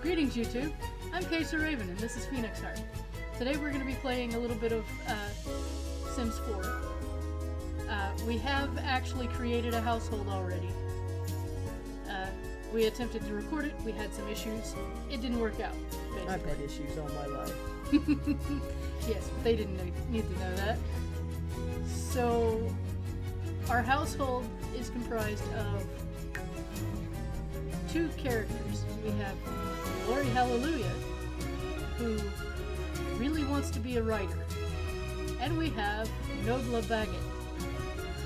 Greetings, YouTube. I'm Kaiser Raven, and this is Phoenixhrt. Today we're going to be playing a little bit of Sims 4. We have actually created a household already. We attempted to record it, we had some issues. It didn't work out, basically. I've had issues all my life. Yes, they didn't need to know that. So, our household is comprised of two characters. We have Glory Hallelujah, who really wants to be a writer. And we have Nogla Baggett,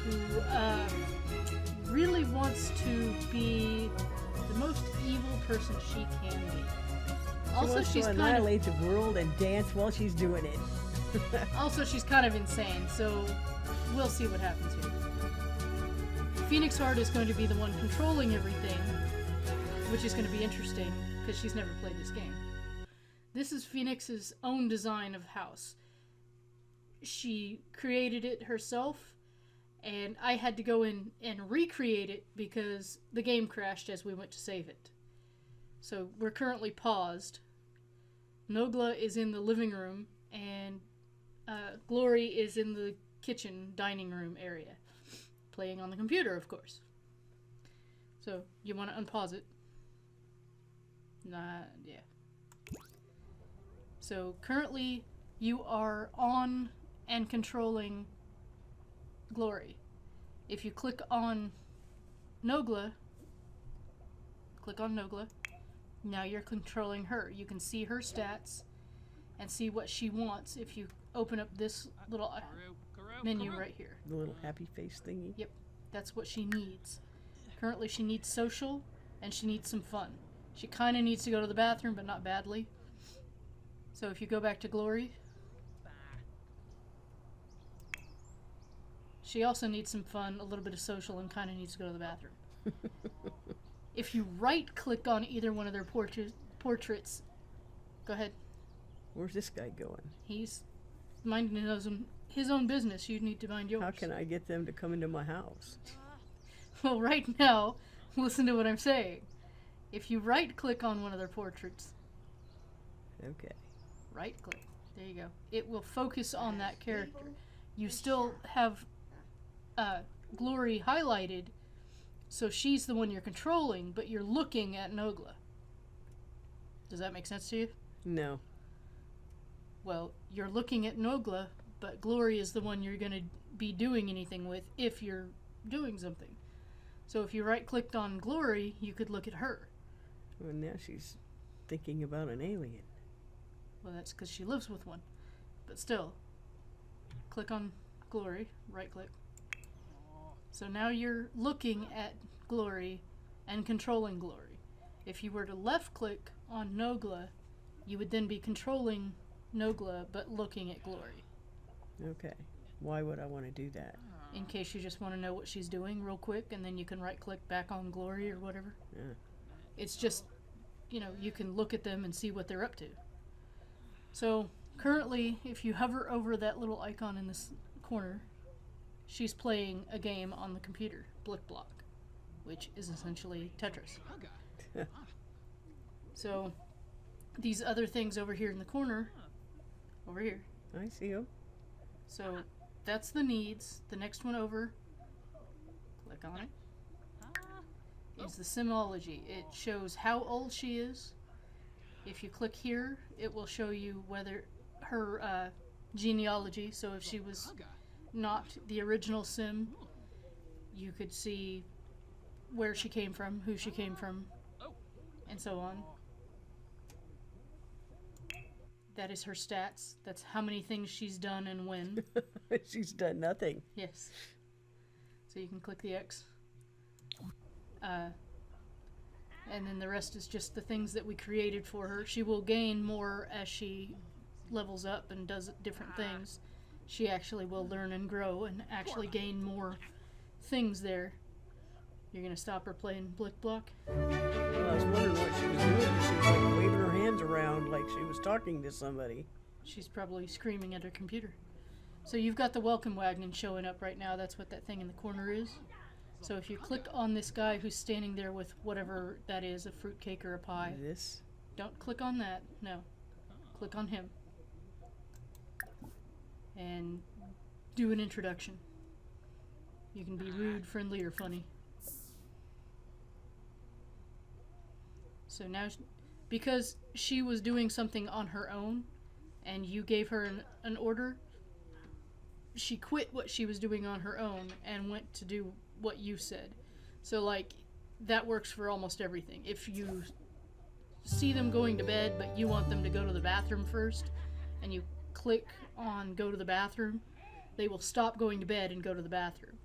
who really wants to be the most evil person she can be. Also, she's to annihilate the world and dance while she's doing it. Also, she's kind of insane, so we'll see what happens here. Phoenixhrt is going to be the one controlling everything, which is going to be interesting, because she's never played this game. This is Phoenix's own design of house. She created it herself, and I had to go in and recreate it because the game crashed as we went to save it. So we're currently paused. Nogla is in the living room, and Glory is in the kitchen dining room area, playing on the computer, of course. So, you want to unpause it? Yeah. So, currently, you are on and controlling Glory. If you click on Nogla, now you're controlling her. You can see her stats and see what she wants if you open up this little menu right here. The little happy face thingy? Yep, that's what she needs. Currently she needs social and she needs some fun. She kind of needs to go to the bathroom, but not badly. So if you go back to Glory, she also needs some fun, a little bit of social, and kind of needs to go to the bathroom. If you right-click on either one of their portraits, go ahead. Where's this guy going? He's minding his own business. You need to mind yours. How can I get them to come into my house? Well, right now, listen to what I'm saying. If you right-click on one of their portraits, okay, right-click, there you go. It will focus on that character. You still have Glory highlighted, so she's the one you're controlling, but you're looking at Nogla. Does that make sense to you? No. Well, you're looking at Nogla, but Glory is the one you're going to be doing anything with if you're doing something. So if you right-clicked on Glory, you could look at her. Well, now she's thinking about an alien. Well, that's because she lives with one. But still, click on Glory, right-click. So now you're looking at Glory and controlling Glory. If you were to left-click on Nogla, you would then be controlling Nogla, but looking at Glory. Okay. Why would I want to do that? In case you just want to know what she's doing real quick, and then you can right-click back on Glory or whatever. Yeah. It's just, you can look at them and see what they're up to. So, currently, if you hover over that little icon in this corner, she's playing a game on the computer, Blick Block, which is essentially Tetris. So, these other things over here in the corner, over here. I see them. So, that's the needs. The next one over, click on it, is the Simology. It shows how old she is. If you click here, it will show you whether her genealogy. So if she was not the original Sim, you could see where she came from, who she came from, and so on. That is her stats. That's how many things she's done and when. She's done nothing. Yes. So you can click the X. And then the rest is just the things that we created for her. She will gain more as she levels up and does different things. She actually will learn and grow and actually gain more things there. You're going to stop her playing Blick Block? Well, I was wondering what she was doing. She was like waving her hands around like she was talking to somebody. She's probably screaming at her computer. So you've got the welcome wagon showing up right now. That's what that thing in the corner is. So if you click on this guy who's standing there with whatever that is, a fruitcake or a pie. This? don't click on that. No. Click on him. And do an introduction. You can be rude, friendly, or funny. So now, because she was doing something on her own, and you gave her an order, she quit what she was doing on her own and went to do what you said. So, like, that works for almost everything. If you see them going to bed, but you want them to go to the bathroom first, and you click on go to the bathroom, they will stop going to bed and go to the bathroom.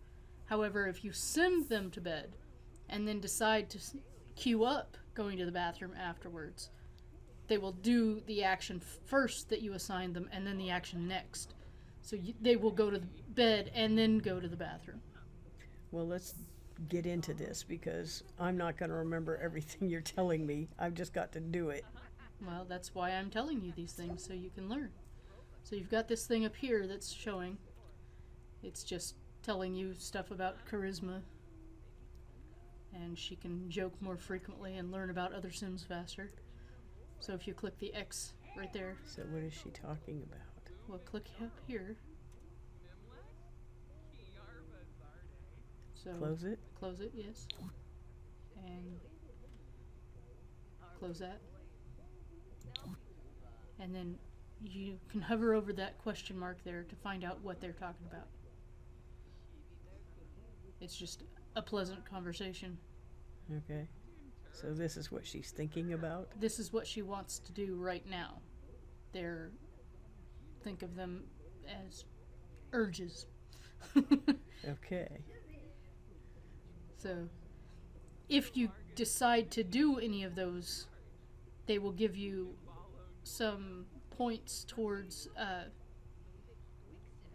However, if you send them to bed and then decide to queue up going to the bathroom afterwards, they will do the action first that you assigned them and then the action next. So they will go to the bed and then go to the bathroom. Well, let's get into this because I'm not going to remember everything you're telling me. I've just got to do it. Well, that's why I'm telling you these things, so you can learn. So you've got this thing up here that's showing. It's just telling you stuff about charisma. And she can joke more frequently and learn about other Sims faster. So if you click the X right there. So what is she talking about? Well, click up here. So Close it? Close it, yes. And close that. And then you can hover over that question mark there to find out what they're talking about. It's just a pleasant conversation. Okay. So this is what she's thinking about? This is what she wants to do right now. Think of them as urges. Okay. So, if you decide to do any of those, they will give you some points towards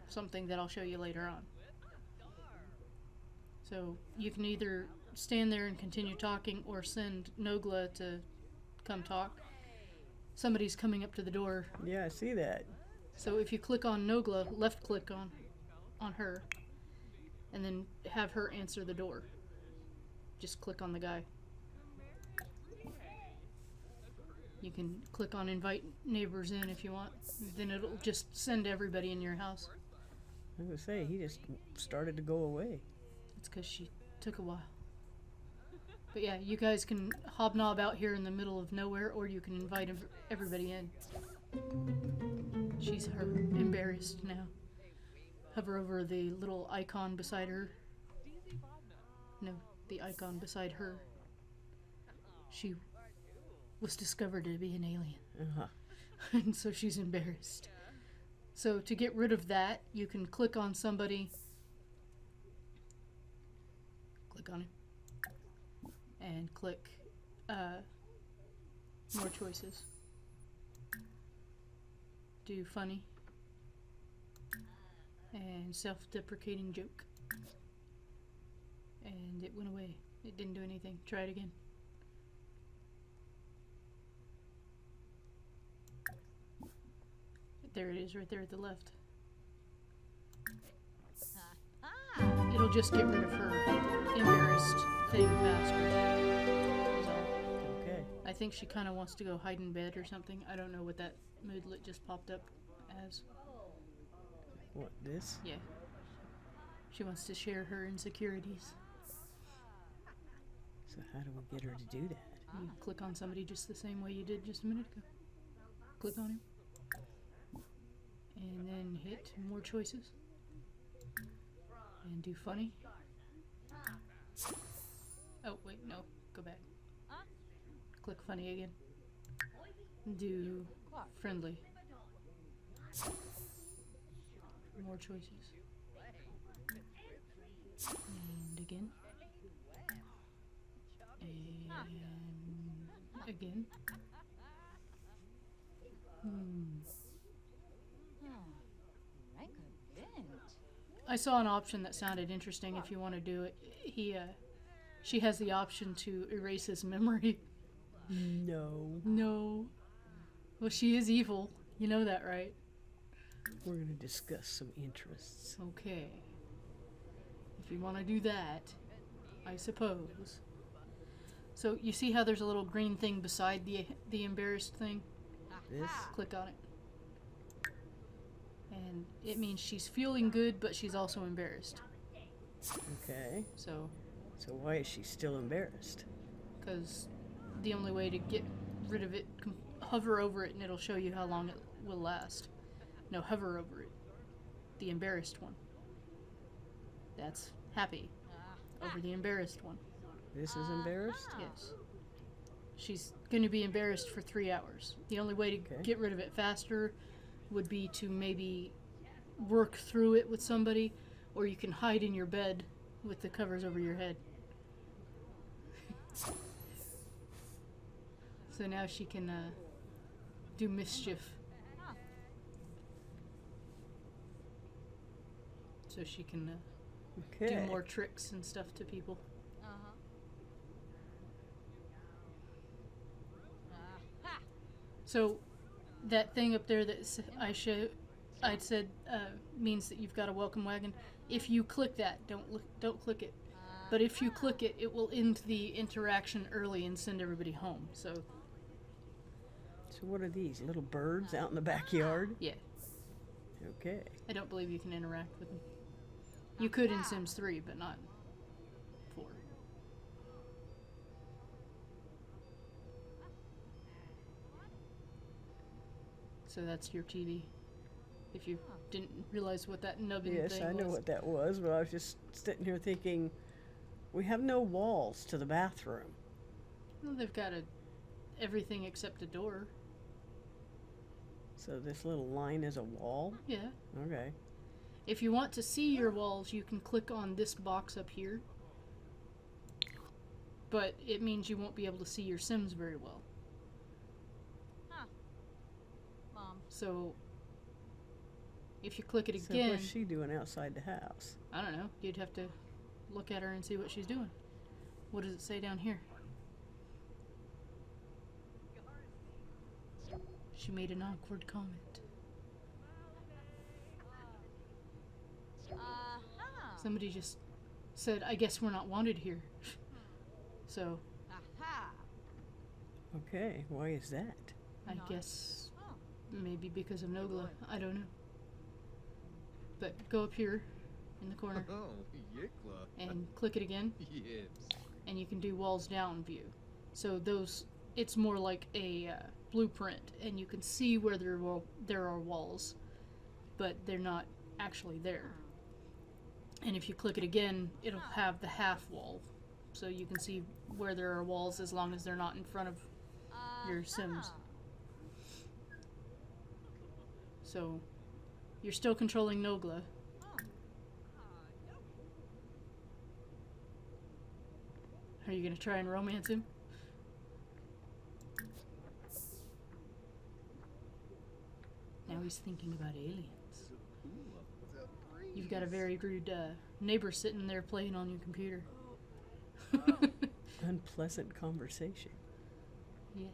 something that I'll show you later on. So, you can either stand there and continue talking or send Nogla to come talk. Somebody's coming up to the door. Yeah, I see that. So if you click on Nogla, left click on her, and then have her answer the door. Just click on the guy. You can click on invite neighbors in if you want. Then it'll just send everybody in your house. I was going to say, he just started to go away. It's because she took a while. But yeah, you guys can hobnob out here in the middle of nowhere, or you can invite everybody in. She's embarrassed now. Hover over the little icon beside her. No, the icon beside her. She was discovered to be an alien. Uh-huh. And so she's embarrassed. So to get rid of that, you can click on somebody. Click on him. And click more choices. Do funny. And self-deprecating joke. And it went away. It didn't do anything. Try it again. There it is, right there at the left. It'll just get rid of her embarrassed thing faster. So, Okay. I think she kind of wants to go hide in bed or something. I don't know what that moodlet just popped up as. What, this? Yeah. She wants to share her insecurities. So how do we get her to do that? You click on somebody just the same way you did just a minute ago. Click on him. And then hit more choices. And do funny. Oh, wait, no. Go back. Click funny again. Do friendly. More choices. And again. And again. I saw an option that sounded interesting if you want to do it. She has the option to erase his memory. No. No. Well, she is evil. You know that, right? We're going to discuss some interests. Okay. If you want to do that, I suppose. So you see how there's a little green thing beside the embarrassed thing? This? Click on it. And it means she's feeling good, but she's also embarrassed. Okay. So, why is she still embarrassed? because the only way to get rid of it, hover over it and it'll show you how long it will last. No, hover over it. The embarrassed one. That's happy. Over the embarrassed one. This is embarrassed? Yes. She's going to be embarrassed for 3 hours. The only way to get rid of it faster would be to maybe work through it with somebody, or you can hide in your bed with the covers over your head. So now she can do mischief. So she can do more tricks and stuff to people. So that thing up there that I'd said means that you've got a welcome wagon. If you click that, don't click it. But if you click it, it will end the interaction early and send everybody home. So what are these, little birds out in the backyard? yeah. Okay. I don't believe you can interact with them. You could in Sims 3, but not 4. So that's your TV. If you didn't realize what that nubbin thing was. Yes, I know what that was, but I was just sitting here thinking, we have no walls to the bathroom. Well, they've got everything except a door. So this little line is a wall? Yeah. Okay. If you want to see your walls, you can click on this box up here. But it means you won't be able to see your Sims very well. Mom. So if you click it So again, what's she doing outside the house? I don't know, you'd have to look at her and see what she's doing. What does it say down here? She made an awkward comment. Somebody just said, I guess we're not wanted here. So, Okay, why is that? I guess maybe because of Nogla. I don't know. But go up here in the corner and click it again. And you can do walls down view. So it's more like a blueprint, and you can see where there are walls, but they're not actually there. And if you click it again, it'll have the half wall, so you can see where there are walls as long as they're not in front of your Sims. So you're still controlling Nogla. Are you gonna try and romance him? Now he's thinking about aliens. You've got a very rude neighbor sitting there playing on your computer. Unpleasant conversation. Yes.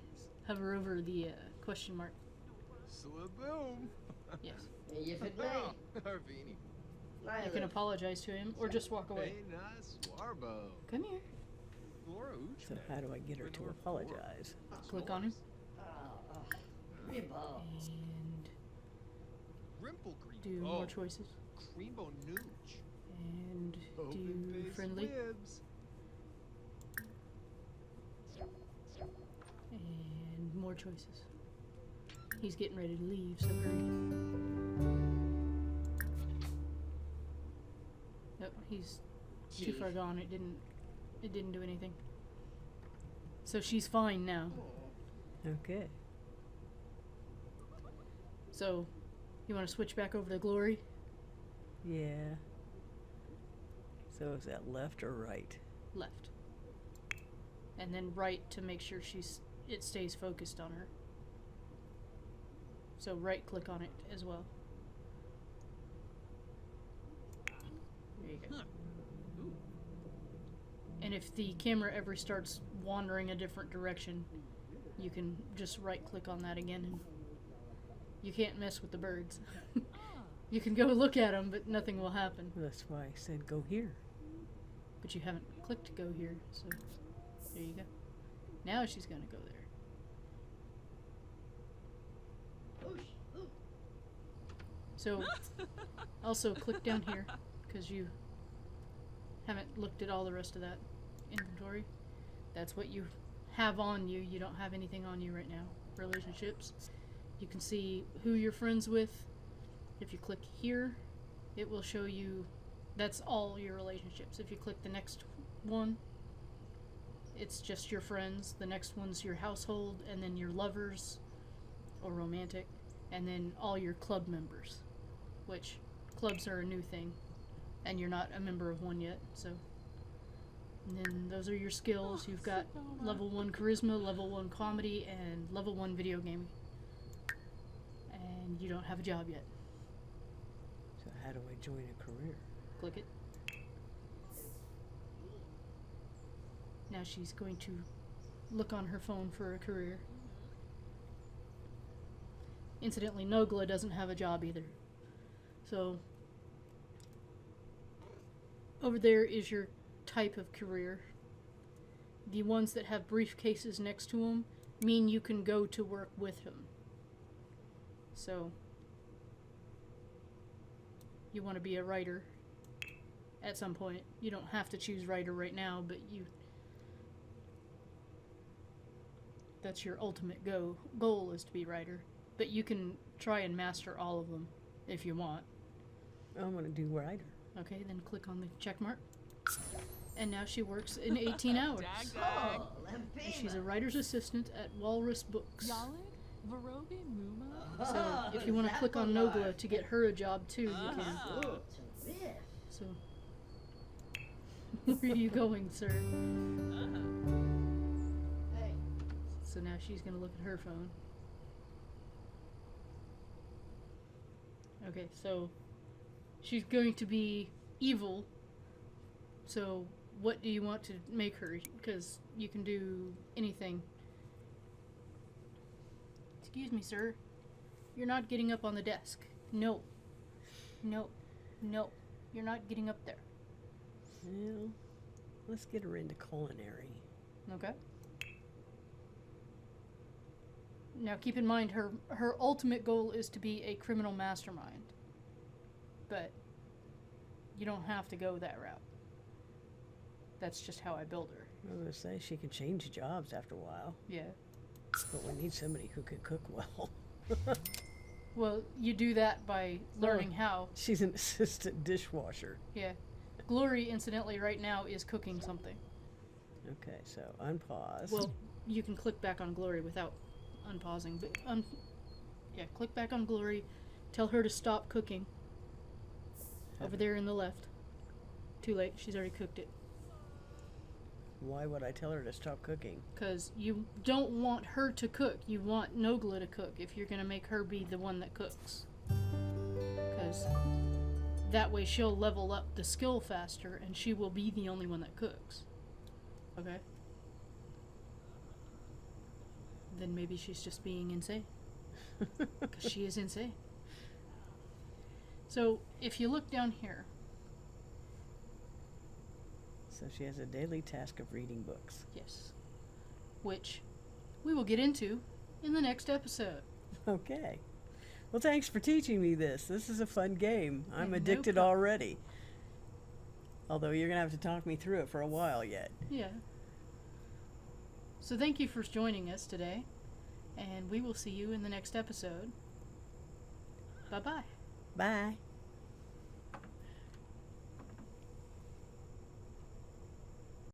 Hover over the question mark. Slaboom! Yes. You fit me. Harvini. You can apologize to him or just walk away. Hey, nice warbo. Come here. Laura So Uchman. how do I get her to apologize? Click on him. Rainbow. And Rimple cream. do more choices. Creambo nooch. And Open do face friendly. Wibs. And more choices. He's getting ready to leave, so hurry. Nope, he's too far gone. It didn't do anything. So she's fine now. Okay. So you want to switch back over to Glory? Yeah. So is that left or right? Left. And then right to make sure it stays focused on her. So right click on it as well. There you go. And if the camera ever starts wandering a different direction, you can just right click on that again, and you can't mess with the birds. You can go look at them, but nothing will happen. That's why I said go here. But you haven't clicked go here, so there you go. Now she's gonna go there. So, also click down here, because you haven't looked at all the rest of that inventory. That's what you have on you. You don't have anything on you right now. Relationships. You can see who you're friends with. If you click here, it will show you that's all your relationships. If you click the next one, it's just your friends. The next one's your household, and then your lovers or romantic, and then all your club members, which clubs are a new thing, and you're not a member of one yet, so. And then those are your skills. You've got level 1 charisma, level 1 comedy, and level 1 video gaming. And you don't have a job yet. So how do I join a career? Click it. Now she's going to look on her phone for a career. Incidentally, Nogla doesn't have a job either. So, over there is your type of career. The ones that have briefcases next to them mean you can go to work with him. So, you want to be a writer at some point. You don't have to choose writer right now, but that's your ultimate goal is to be writer. But you can try and master all of them if you want. I'm going to do writer. Okay, then click on the check mark. And now she works in 18 hours. Oh, And she's a writer's assistant at Walrus Books. Yalik, Varobi, Muma. So if you want to click on Nogla to get her a job too, you can. So where are you going, sir? So now she's going to look at her phone. Okay, so she's going to be evil. So what do you want to make her? Because you can do anything. Excuse me, sir. You're not getting up on the desk. No. No. No. You're not getting up there. Well, let's get her into culinary. Okay. Now keep in mind her ultimate goal is to be a criminal mastermind. But you don't have to go that route. That's just how I build her. I was going to say she can change jobs after a while, Yeah. but we need somebody who can cook well. Well, you do that by learning how. She's an assistant dishwasher. Yeah. Glory, incidentally, right now is cooking something. Okay, so unpause. Well, you can click back on Glory without unpausing. But yeah, click back on Glory. Tell her to stop cooking. Over there in the left. Too late. She's already cooked it. Why would I tell her to stop cooking? Because you don't want her to cook. You want Nogla to cook if you're going to make her be the one that cooks. Because that way she'll level up the skill faster and she will be the only one that cooks. Okay? Then maybe she's just being insane. Because she is insane. So, if you look down here. So she has a daily task of reading books. Yes. Which we will get into in the next episode. Okay. Well, thanks for teaching me this. This is a fun game. I'm no addicted problem. already. Although you're going to have to talk me through it for a while yet. Yeah. So thank you for joining us today. And we will see you in the next episode. Bye-bye. Bye.